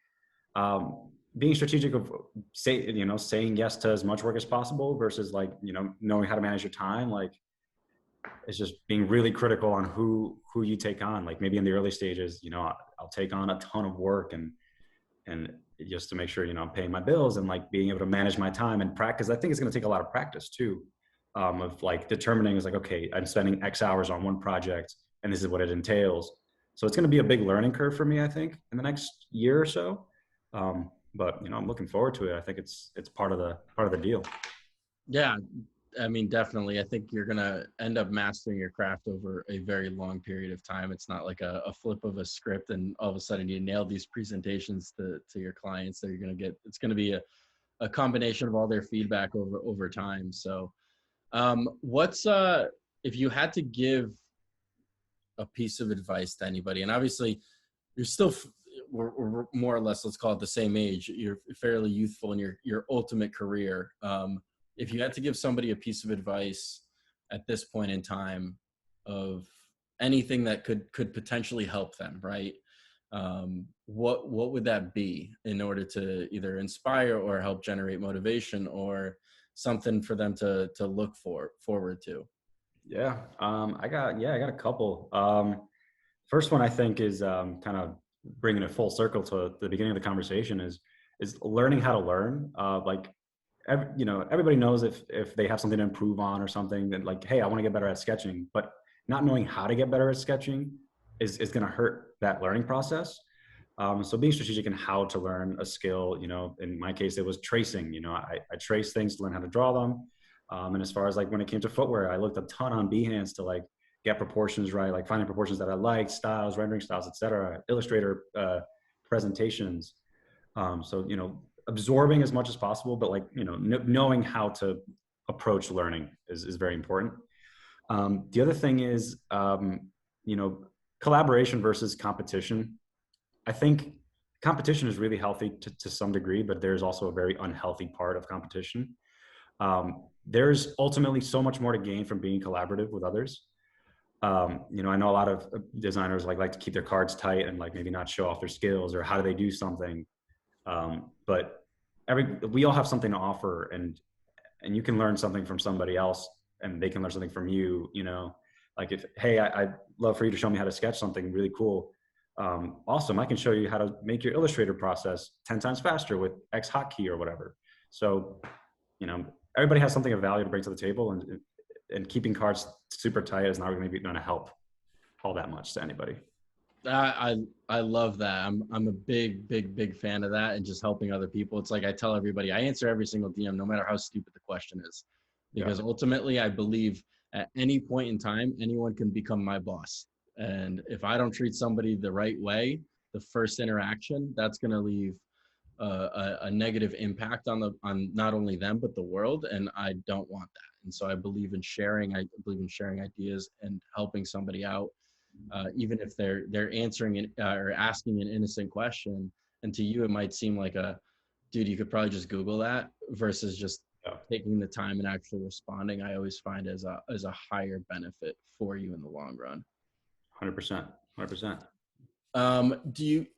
Speaker 2: Being strategic of saying yes to as much work as possible versus like, you know, knowing how to manage your time. Like, it's just being really critical on who you take on. Like maybe in the early stages, you know, I'll take on a ton of work and just to make sure, you know, I'm paying my bills and like being able to manage my time and practice. I think it's going to take a lot of practice too, of like determining is like, okay, I'm spending X hours on one project and this is what it entails. So it's going to be a big learning curve for me, I think, in the next year or so. But you know, I'm looking forward to it. I think it's part of the deal.
Speaker 1: Yeah, I mean, definitely. I think you're gonna end up mastering your craft over a very long period of time. It's not like a flip of a script and all of a sudden you nail these presentations to your clients that you're gonna get. It's gonna be a combination of all their feedback over time. So, what's if you had to give a piece of advice to anybody, and obviously you're still we're more or less, let's call it the same age. You're fairly youthful in your ultimate career. If you had to give somebody a piece of advice at this point in time of anything that could potentially help them, right? What would that be in order to either inspire or help generate motivation or something for them to look forward to?
Speaker 2: Yeah, I got a couple. First one I think is kind of bringing it full circle to the beginning of the conversation is learning how to learn. You know, everybody knows if they have something to improve on or something, that like, hey, I want to get better at sketching, but not knowing how to get better at sketching is going to hurt that learning process. So being strategic in how to learn a skill, you know, in my case, it was tracing. You know, I trace things to learn how to draw them. And as far as like when it came to footwear, I looked a ton on Behance to like get proportions right, like finding proportions that I liked, styles, rendering styles, etc. Illustrator presentations. So, you know, absorbing as much as possible, but like, you know, knowing how to approach learning is very important. The other thing is, you know, collaboration versus competition. I think competition is really healthy to some degree, but there's also a very unhealthy part of competition. There's ultimately so much more to gain from being collaborative with others. You know, I know a lot of designers like to keep their cards tight and like maybe not show off their skills or how do they do something. But we all have something to offer, and you can learn something from somebody else and they can learn something from you. You know, like if, hey, I'd love for you to show me how to sketch something really cool. Awesome. I can show you how to make your Illustrator process 10 times faster with X hotkey or whatever. So, you know, everybody has something of value to bring to the table, and keeping cards super tight is not really going to help all that much to anybody.
Speaker 1: I love that. I'm a big fan of that, and just helping other people. It's like I tell everybody, I answer every single DM, no matter how stupid the question is, because ultimately I believe at any point in time, anyone can become my boss. And if I don't treat somebody the right way, the first interaction, that's going to leave a negative impact on not only them but the world, and I don't want that. And so I believe in sharing. I believe in sharing ideas and helping somebody out, even if they're answering it or asking an innocent question, and to you it might seem like a dude, you could probably just Google that, versus just taking the time and actually responding. I always find as a higher benefit for you in the long run.
Speaker 2: 100%. 100%.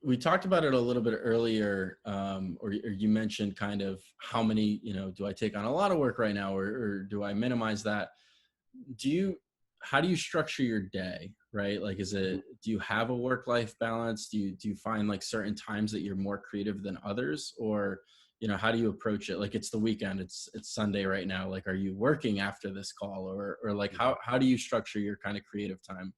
Speaker 1: We talked about it a little bit earlier, or you mentioned kind of how many, you know, do I take on a lot of work right now, or do I minimize that? How do you structure your day, right? Like, do you have a work-life balance? Do you find like certain times that you're more creative than others, or, you know, how do you approach it? Like, it's the weekend, it's Sunday right now. Like, are you working after this call, or like how do you structure your kind of creative time?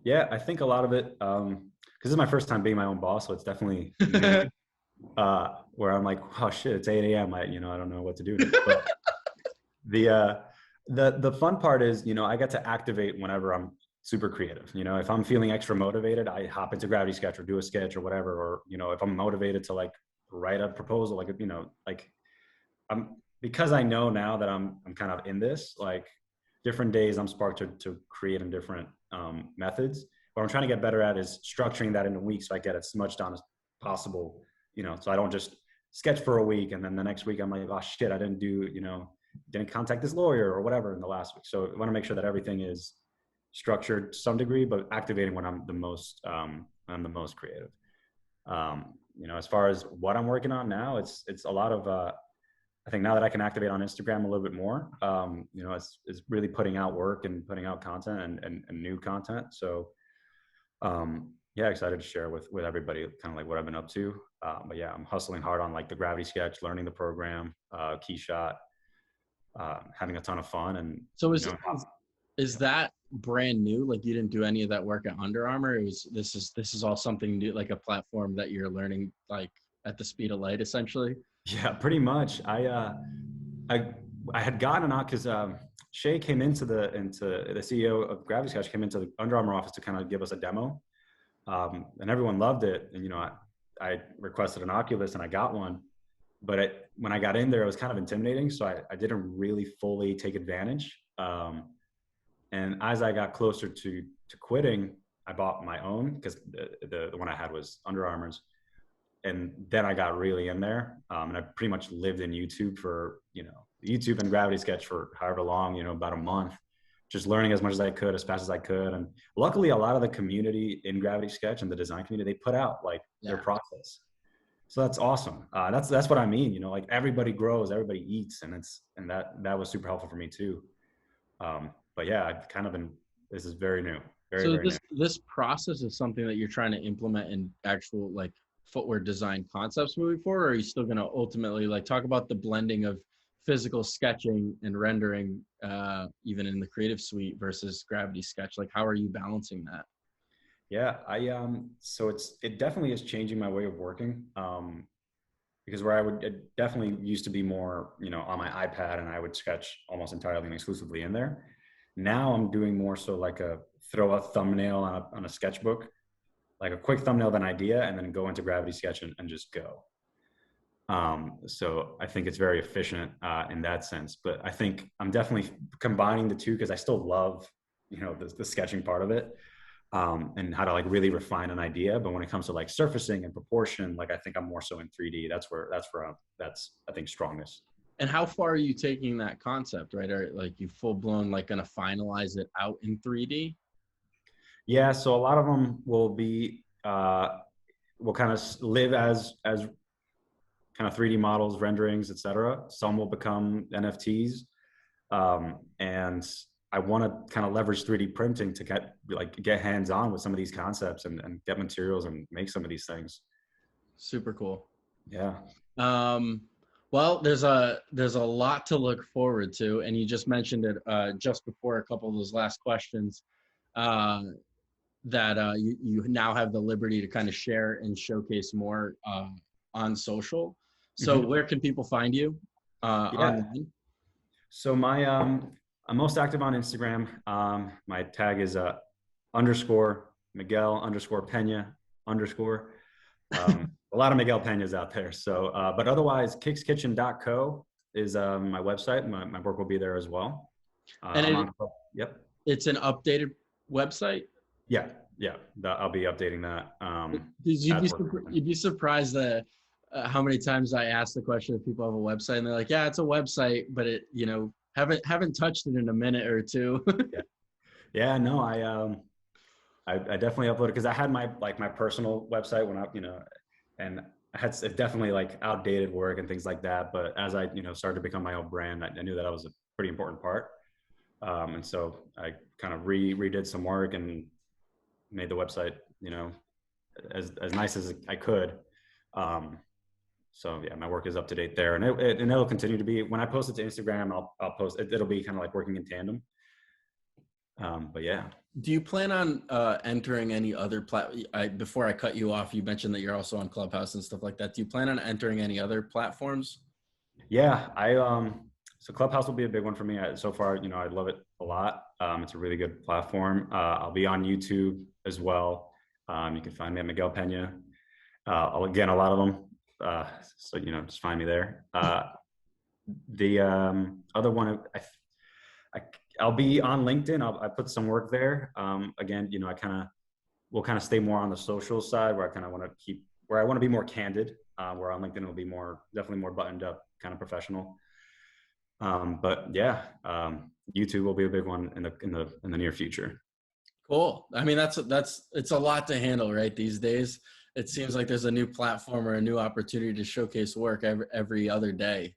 Speaker 2: Yeah, I think a lot of it, because this is my first time being my own boss, so it's definitely new. Where I'm like, oh shit, it's 8 a.m. I don't know what to do next. But the uh, the fun part is, I get to activate whenever I'm super creative. If I'm feeling extra motivated, I hop into Gravity Sketch or do a sketch or whatever. Or if I'm motivated to like write a proposal, like I'm because I know now that I'm kind of in this, like different days I'm sparked to create in different methods. What I'm trying to get better at is structuring that in a week so I get as much done as possible, so I don't just sketch for a week and then the next week I'm like, oh shit, I didn't do, didn't contact this lawyer or whatever in the last week. So I want to make sure that everything is structured to some degree, but activating when I'm the most creative. As far as what I'm working on now, it's a lot of I think now that I can activate on Instagram a little bit more, it's really putting out work and putting out content and new content. So yeah, excited to share with everybody kind of like what I've been up to. But yeah, I'm hustling hard on like the Gravity Sketch, learning the program, Key Shot, having a ton of fun. And
Speaker 1: So is that brand new? Like you didn't do any of that work at Under Armour? This is all something new, like a platform that you're learning like at the speed of light, essentially.
Speaker 2: Yeah, pretty much. I had gotten out because Shay came into the CEO of Gravity Sketch came into the Under Armour office to kind of give us a demo, and everyone loved it. And I requested an Oculus and I got one, but when I got in there, it was kind of intimidating, so I didn't really fully take advantage. And as I got closer to quitting, I bought my own because the one I had was Under Armour's. And then I got really in there, and I pretty much lived in YouTube for YouTube and Gravity Sketch for however long, about a month, just learning as much as I could, as fast as I could. And luckily, a lot of the community in Gravity Sketch and the design community, they put out like their process, so that's awesome. That's what I mean. Like everybody grows, everybody eats, and that was super helpful for me too. But yeah, I've kind of been. This is very new.
Speaker 1: So
Speaker 2: Very new.
Speaker 1: this process is something that you're trying to implement in actual like footwear design concepts moving forward, or are you still going to ultimately like talk about the blending of physical sketching and rendering even in the creative suite versus Gravity Sketch? Like how are you balancing that?
Speaker 2: Yeah, so it definitely is changing my way of working, because where it definitely used to be more on my iPad and I would sketch almost entirely and exclusively in there. Now I'm doing more so like throw a thumbnail on a sketchbook, like a quick thumbnail of an idea, and then go into Gravity Sketch and just go. So I think it's very efficient in that sense. But I think I'm definitely combining the two because I still love, the sketching part of it, and how to like really refine an idea. But when it comes to like surfacing and proportion, like I think I'm more so in 3D. That's I think strongest.
Speaker 1: And how far are you taking that concept, right? Are like you full blown like going to finalize it out in 3D?
Speaker 2: Yeah, so a lot of them will be will kind of live as kind of 3D models, renderings, etc. Some will become NFTs, and I want to kind of leverage 3D printing to get hands on with some of these concepts and get materials and make some of these things.
Speaker 1: Super cool.
Speaker 2: Yeah.
Speaker 1: Well, there's a lot to look forward to, and you just mentioned it just before a couple of those last questions. That you now have the liberty to kind of share and showcase more on social. So where can people find you online?
Speaker 2: So I'm most active on Instagram. My tag is _ Miguel _ Pena _ a lot of Miguel Penas out there. So, but otherwise, KicksKitchen.co is my website. My work will be there as well.
Speaker 1: And
Speaker 2: yep.
Speaker 1: It's an updated website?
Speaker 2: Yeah. I'll be updating that.
Speaker 1: You'd be surprised that how many times I ask the question if people have a website and they're like, yeah, it's a website, but it, haven't touched it in a minute or two.
Speaker 2: Yeah, no, I definitely uploaded because I had my personal website when and I had definitely like outdated work and things like that. But as I, started to become my own brand, I knew that was a pretty important part. And so I kind of redid some work and made the website, as nice as I could. So yeah, my work is up to date there, and it'll continue to be. When I post it to Instagram, I'll post it. It'll be kind of like working in tandem. But yeah.
Speaker 1: Do you plan on entering any other before I cut you off, you mentioned that you're also on Clubhouse and stuff like that. Do you plan on entering any other platforms?
Speaker 2: Yeah, so Clubhouse will be a big one for me. So far, I love it a lot. It's a really good platform. I'll be on YouTube as well. You can find me at Miguel Pena. Again, a lot of them. So just find me there. The other one, I'll be on LinkedIn. I put some work there. Again, we'll kind of stay more on the social side where I kind of want to where I want to be more candid. Where on LinkedIn will be definitely more buttoned up, kind of professional. But yeah, YouTube will be a big one in the near future.
Speaker 1: Cool. I mean, it's a lot to handle, right? These days, it seems like there's a new platform or a new opportunity to showcase work every other day.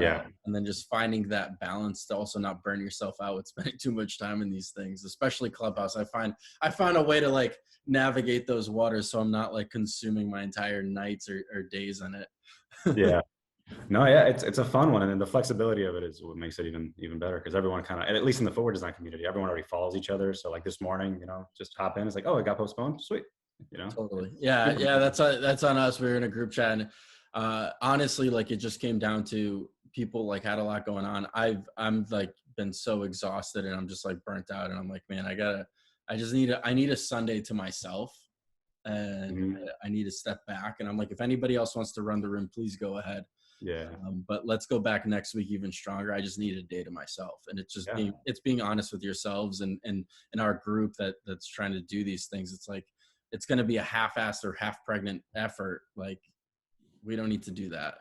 Speaker 2: Yeah.
Speaker 1: And then just finding that balance to also not burn yourself out with spending too much time in these things, especially Clubhouse. I found a way to like navigate those waters so I'm not like consuming my entire nights or days in it.
Speaker 2: Yeah. No, yeah, it's a fun one, and then the flexibility of it is what makes it even better, because everyone kind of, at least in the footwear design community, everyone already follows each other. So like this morning, just hop in. It's like, oh, it got postponed. Sweet.
Speaker 1: Totally. Yeah. That's on us. We were in a group chat, and honestly, like it just came down to people like had a lot going on. I'm like been so exhausted, and I'm just like burnt out, and I'm like, man, I need a Sunday to myself, and I need to step back. And I'm like, if anybody else wants to run the room, please go ahead.
Speaker 2: Yeah.
Speaker 1: But let's go back next week even stronger. I just need a day to myself, and it's just being honest with yourselves and our group that's trying to do these things. It's like it's going to be a half-assed or half-pregnant effort. Like we don't need to do that.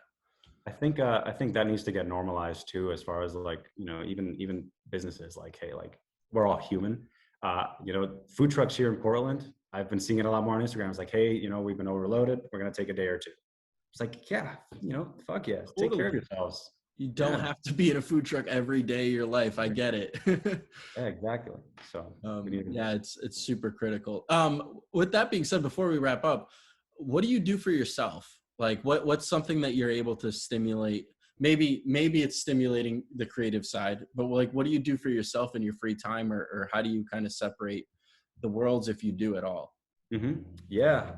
Speaker 2: I think that needs to get normalized too, as far as like even businesses, like, hey, like we're all human. Food trucks here in Portland, I've been seeing it a lot more on Instagram. It's like, hey, we've been overloaded. We're gonna take a day or two. It's like, yeah, fuck yeah,
Speaker 1: Totally.
Speaker 2: Take care of yourselves.
Speaker 1: You don't have to be in a food truck every day of your life. I get it.
Speaker 2: Yeah, exactly. So
Speaker 1: yeah, it's super critical. With that being said, before we wrap up, what do you do for yourself? Like what's something that you're able to stimulate? Maybe it's stimulating the creative side, but like, what do you do for yourself in your free time, or how do you kind of separate the worlds if you do at all?
Speaker 2: Yeah,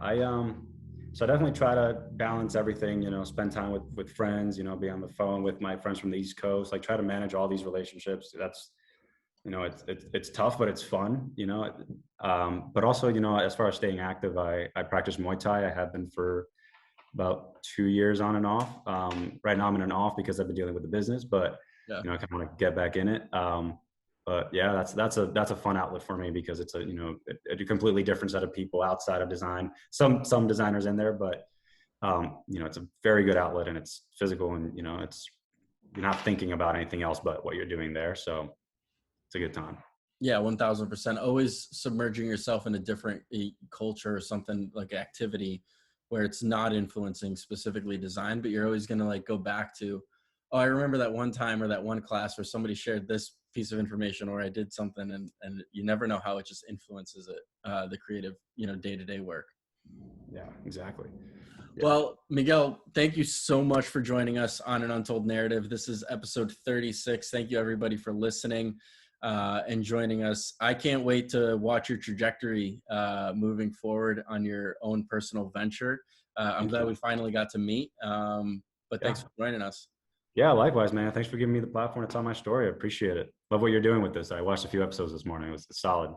Speaker 2: so I definitely try to balance everything, spend time with friends, be on the phone with my friends from the East Coast, like try to manage all these relationships. That's, it's tough, but it's fun, but also, as far as staying active, I practice Muay Thai. I have been for about 2 years on and off. Right now I'm in an off because I've been dealing with the business, but I kind of want to get back in it. But yeah, that's a fun outlet for me, because it's a completely different set of people outside of design. Some designers in there, but it's a very good outlet, and it's physical, and you're not thinking about anything else but what you're doing there. So it's a good time.
Speaker 1: Yeah, 1000%. Always submerging yourself in a different culture or something, like activity where it's not influencing specifically design, but you're always going to like go back to, oh, I remember that one time or that one class where somebody shared this piece of information, or I did something, and you never know how it just influences it, the creative, day-to-day work.
Speaker 2: Yeah, exactly.
Speaker 1: Yeah. Well, Miguel, thank you so much for joining us on An Untold Narrative. This is episode 36. Thank you everybody for listening and joining us. I can't wait to watch your trajectory moving forward on your own personal venture. I'm glad we finally got to meet, but thanks for joining us.
Speaker 2: Yeah, likewise, man. Thanks for giving me the platform to tell my story. I appreciate it. Love what you're doing with this. I watched a few episodes this morning. It was solid.